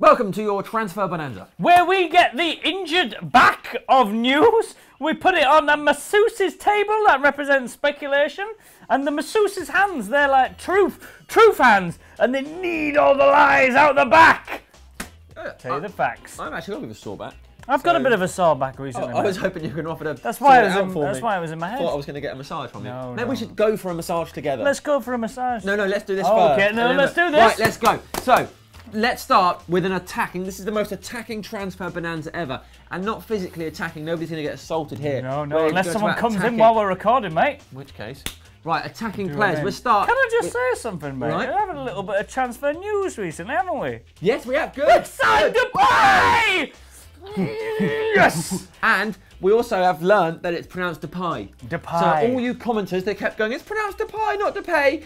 Welcome to your Transfer Bonanza, where we get the injured back of news. We put it on the masseuse's table that represents speculation, and the masseuse's hands, they're like truth hands, and they need all the lies out the back. Tell you the facts. I'm actually got a bit of a sore back. I've got a bit of a sore back recently. I was hoping you were going to offer to That's why it was in my head. I thought I was going to get a massage from you. No, Maybe we should go for a massage together. Let's go for a massage. No, let's do this first. Okay, no, let's do this. Right, let's go. So, let's start with an attacking. This is the most attacking transfer bonanza ever. And not physically attacking. Nobody's going to get assaulted here. No, unless someone comes in while we're recording, mate. In which case. Right, attacking players. We'll start. Can I just say something, mate? Right. We've had a little bit of transfer news recently, haven't we? Yes, we have. Good. Signed to play! Yes! And we also have learned that it's pronounced Depay. Depay. So all you commenters, they kept going, it's pronounced Depay, not Depay.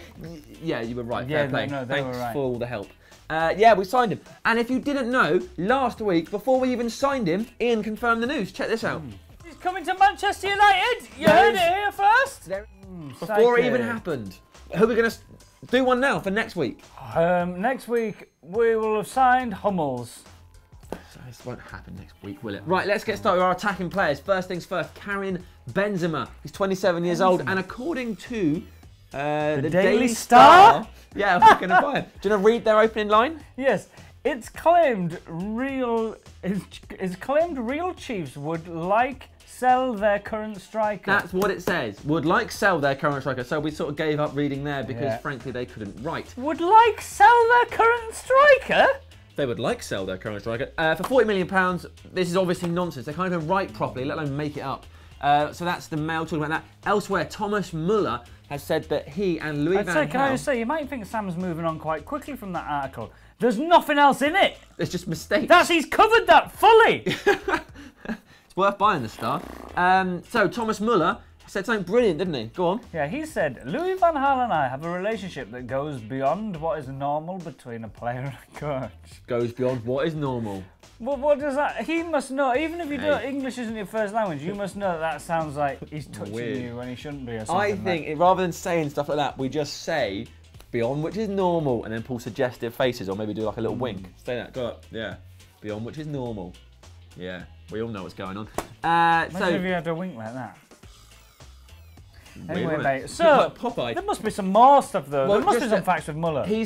Yeah, you were right. Yeah, fair play. no, they Thanks were right. for all the help. Yeah, we signed him. And if you didn't know, last week, before we even signed him, Ian confirmed the news. Check this out. He's coming to Manchester United. You heard it here first. Before it even happened. Who are we going to do one now for next week? Next week, we will have signed Hummels. This won't happen next week, will it? Right, let's get started with our attacking players. First things first, Clyne Benzema. He's 27 years old, and according to the Daily Star, yeah, we're going to buy him. Do you want to read their opening line? Yes, it's claimed real Chiefs would like sell their current striker. That's what it says. Would like sell their current striker. So we sort of gave up reading there because, frankly, they couldn't write. Would like sell their current striker? They would like sell their current striker. For £40 million, this is obviously nonsense. They can't even write properly, let alone make it up. So that's the Mail talking about that. Elsewhere, Thomas Muller has said that he and Louis van Gaal... Can I just say, you might think Sam's moving on quite quickly from that article. There's nothing else in it. There's just mistakes. He's covered that fully. It's worth buying the Star. So Thomas Muller said something brilliant, didn't he? Go on. Yeah, he said, Louis van Gaal and I have a relationship that goes beyond what is normal between a player and a coach. Goes beyond what is normal. Well, what does that... He must know, even if you don't, English isn't your first language, you must know that sounds like he's touching you when he shouldn't be or something. I think, rather than saying stuff like that, we just say, beyond which is normal, and then pull suggestive faces, or maybe do like a little wink. Say that, go up, yeah. Beyond which is normal. Yeah, we all know what's going on. Imagine if you had to wink like that. Anyway, mate, so like Popeye. There must be some more stuff though. Well, there must be some facts with Muller. He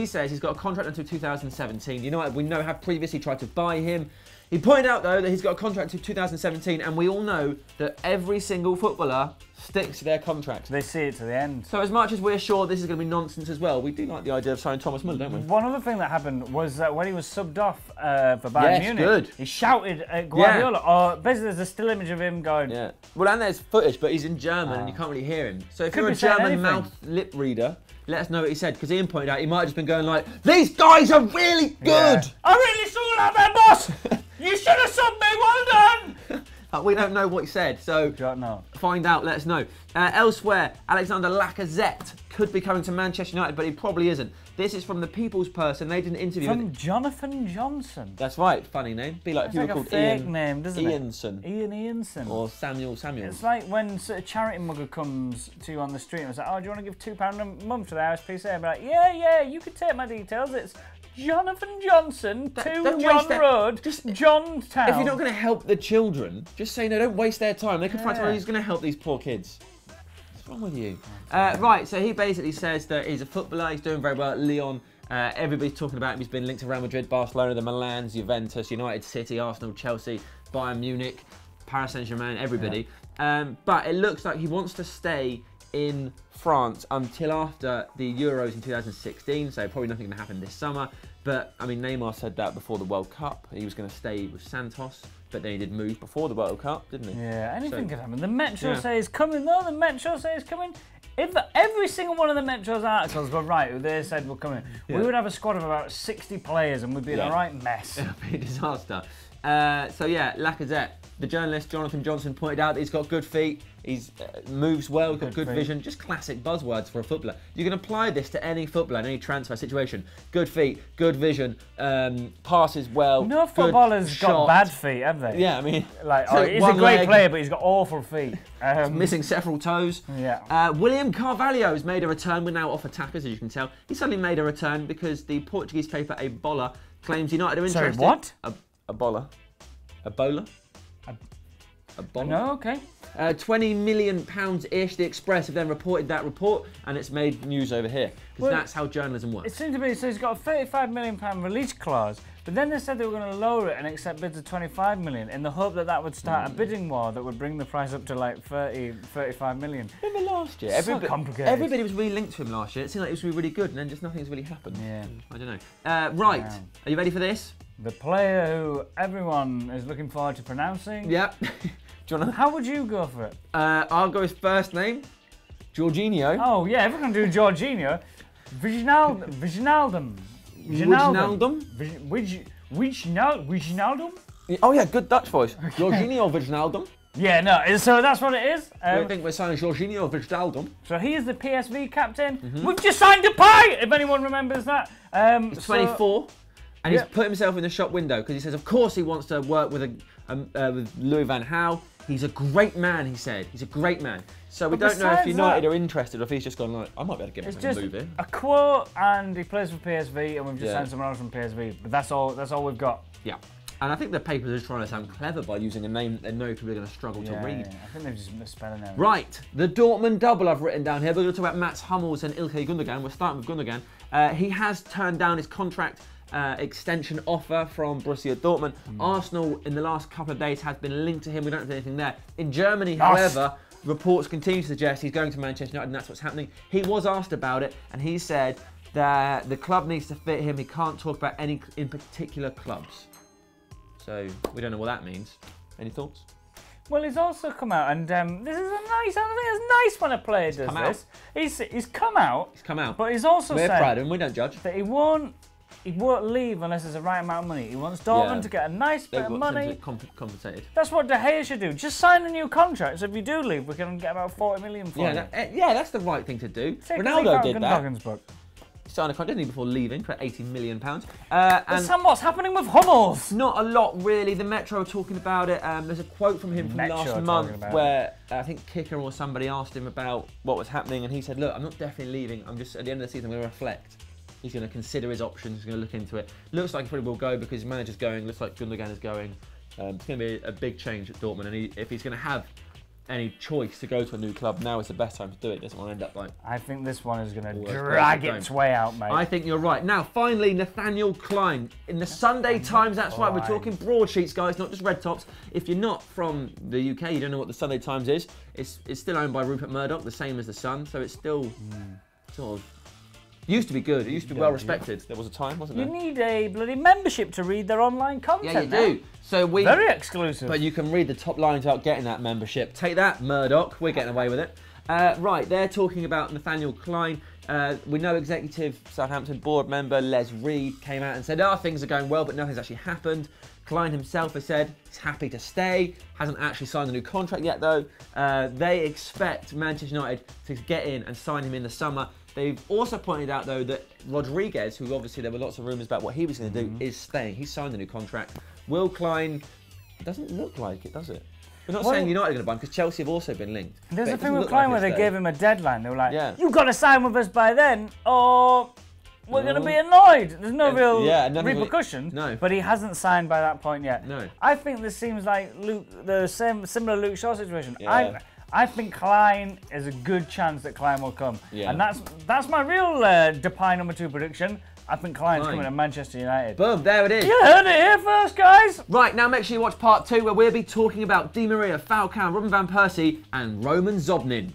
says he's got a contract until 2017. You know what? We have previously tried to buy him. He pointed out though that he's got a contract until 2017, and we all know that every single footballer sticks to their contract. They see it to the end. So as much as we're sure this is going to be nonsense as well, we do like the idea of signing Thomas Muller, don't we? One other thing that happened was that when he was subbed off for Bayern Munich, good. He shouted at Guardiola. Or basically, there's a still image of him going. Yeah. Well, and there's footage, but he's in German and you can't really hear him. So if you're a German mouth lip reader, let us know what he said, because Ian pointed out he might have just been going like, "These guys are really good." Yeah. I really saw that, man, boss. You should have subbed me. Well done. We don't know what he said, so find out, let us know. Elsewhere, Alexander Lacazette could be coming to Manchester United, but he probably isn't. This is from the People's Person. They did an interview from Jonathan Johnson. That's right, funny name. Be like if you were called Ian. Name, doesn't Ianson. it? Ian Ianson. Or Samuel. It's like when a charity mugger comes to you on the street and it's like, "Oh, do you want to give £2 a month to the RSPCA?" I'm like, yeah, you can take my details. It's Jonathan Johnson, 2 John Road, Johnstown. If you're not going to help the children, just say no, don't waste their time. They could find someone who's going to help these poor kids. What's wrong with you? Right, so he basically says that he's a footballer, he's doing very well at Lyon. Everybody's talking about him. He's been linked to Real Madrid, Barcelona, the Milans, Juventus, United City, Arsenal, Chelsea, Bayern Munich, Paris Saint-Germain, everybody. Yeah. But it looks like he wants to stay in France until after the Euros in 2016, so probably nothing going to happen this summer. But, I mean, Neymar said that before the World Cup. He was going to stay with Santos, but then he did move before the World Cup, didn't he? Yeah, anything could happen. The Metro say is coming, though. The Metro say is coming. If every single one of the Metro's articles were right, who they said were coming, we would have a squad of about 60 players and we'd be in a right mess. It would be a disaster. So, yeah, Lacazette. The journalist Jonathan Johnson pointed out that he's got good feet, he moves well, he's got good vision, just classic buzzwords for a footballer. You can apply this to any footballer in any transfer situation. Good feet, good vision, passes well. No footballer's got bad feet, have they? Yeah, I mean, like, he's a great player, but he's got awful feet. Missing several toes. Yeah. William Carvalho has made a return. We're now off attackers, as you can tell. He suddenly made a return because the Portuguese paper A Bola claims United are Sorry, interested. what? Ebola. Ebola? Ebola? No, okay. £20 million-ish. The Express have then reported that report, and it's made news over here. Because that's how journalism works. It seems to be, so he's got a £35 million release clause, but then they said they were going to lower it and accept bids of $25 million in the hope that that would start a bidding war that would bring the price up to like 35 million. Remember last year? So complicated. Everybody was really linked to him last year. It seemed like it was really, really good, and then just nothing's really happened. Yeah. I don't know. Right, are you ready for this? The player who everyone is looking forward to pronouncing. Yep. Do you wanna... How would you go for it? I'll go his first name, Jorginho. Oh yeah, everyone can do Jorginho. Wijnaldum. Wijnaldum? Oh yeah, good Dutch voice. Jorginho Wijnaldum. Yeah, no, so that's what it is. I think we're signing Jorginho Wijnaldum. So he is the PSV captain. We've just signed Depay, if anyone remembers that. He's 24, and he's put himself in the shop window because he says, of course, he wants to work with with Louis van Gaal. He's a great man, he said. He's a great man. So we don't know if United are interested or if he's just gone like, I might be able to give him a move in. A quote, and he plays for PSV, and we've just signed someone else from PSV. But that's all we've got. Yeah. And I think the papers are trying to sound clever by using a name that they know people are going to struggle to read. Yeah. I think they've just misspelling it. Right, the Dortmund double I've written down here. We're going to talk about Mats Hummels and Ilkay Gundogan. We're starting with Gundogan. He has turned down his contract extension offer from Borussia Dortmund. Arsenal, in the last couple of days, has been linked to him. We don't have anything there. In Germany, however, reports continue to suggest he's going to Manchester United, and that's what's happening. He was asked about it, and he said that the club needs to fit him. He can't talk about any in particular clubs. So we don't know what that means. Any thoughts? Well, he's also come out, and this is a nice. I think it's nice when a player does this. He's come out. He's come out. But he's also said we're proud of him. We don't judge. That he won't leave unless there's the right amount of money. He wants Dortmund to get a nice bit of money. Compensated. That's what De Gea should do. Just sign a new contract. So if you do leave, we can get about 40 million for you. Yeah, that's the right thing to do. Ronaldo did that. Gundogan's book. He signed a contract, didn't he, before leaving for £80 million. And what's happening with Hummels? Not a lot, really. The Metro are talking about it. There's a quote from him from last month where I think Kicker or somebody asked him about what was happening, and he said, look, I'm not definitely leaving. I'm just, at the end of the season, I'm going to reflect. He's going to consider his options. He's going to look into it. Looks like he probably will go because his manager's going. Looks like Gundogan is going. It's going to be a big change at Dortmund, and if he's going to have any choice to go to a new club, now is the best time to do it. Doesn't want to end up like... I think this one is going to drag its way out, mate. I think you're right. Now, finally, Nathaniel Clyne. In the Sunday Times, that's right, we're talking broadsheets, guys, not just red tops. If you're not from the UK, you don't know what the Sunday Times is. It's still owned by Rupert Murdoch, the same as the Sun, so it's still sort of... Used to be good. It used to be well respected. There was a time, wasn't there? You need a bloody membership to read their online content. Yeah, you do. So very exclusive. But you can read the top lines without getting that membership. Take that, Murdoch. We're getting away with it. Right, they're talking about Nathaniel Clyne. We know executive Southampton board member Les Reed came out and said, things are going well, but nothing's actually happened. Clyne himself has said he's happy to stay. Hasn't actually signed a new contract yet, though. They expect Manchester United to get in and sign him in the summer. They've also pointed out, though, that Rodriguez, who obviously there were lots of rumours about what he was going to do, is staying. He's signed a new contract. Will Clyne... It doesn't look like it, does it? We're not saying United are going to buy him, because Chelsea have also been linked. There's a thing with Clyne where they gave him a deadline. They were like, you've got to sign with us by then, or we're going to be annoyed. There's no real repercussions, but he hasn't signed by that point yet. No. I think this seems like similar Luke Shaw situation. Yeah. I think Clyne is a good chance that Clyne will come. Yeah. And that's my real Depay number 2 prediction. I think Clyne's coming to Manchester United. Boom, there it is. You heard it here first, guys. Right, now make sure you watch part 2 where we'll be talking about Di Maria, Falcao, Robin van Persie and Roman Zobnin.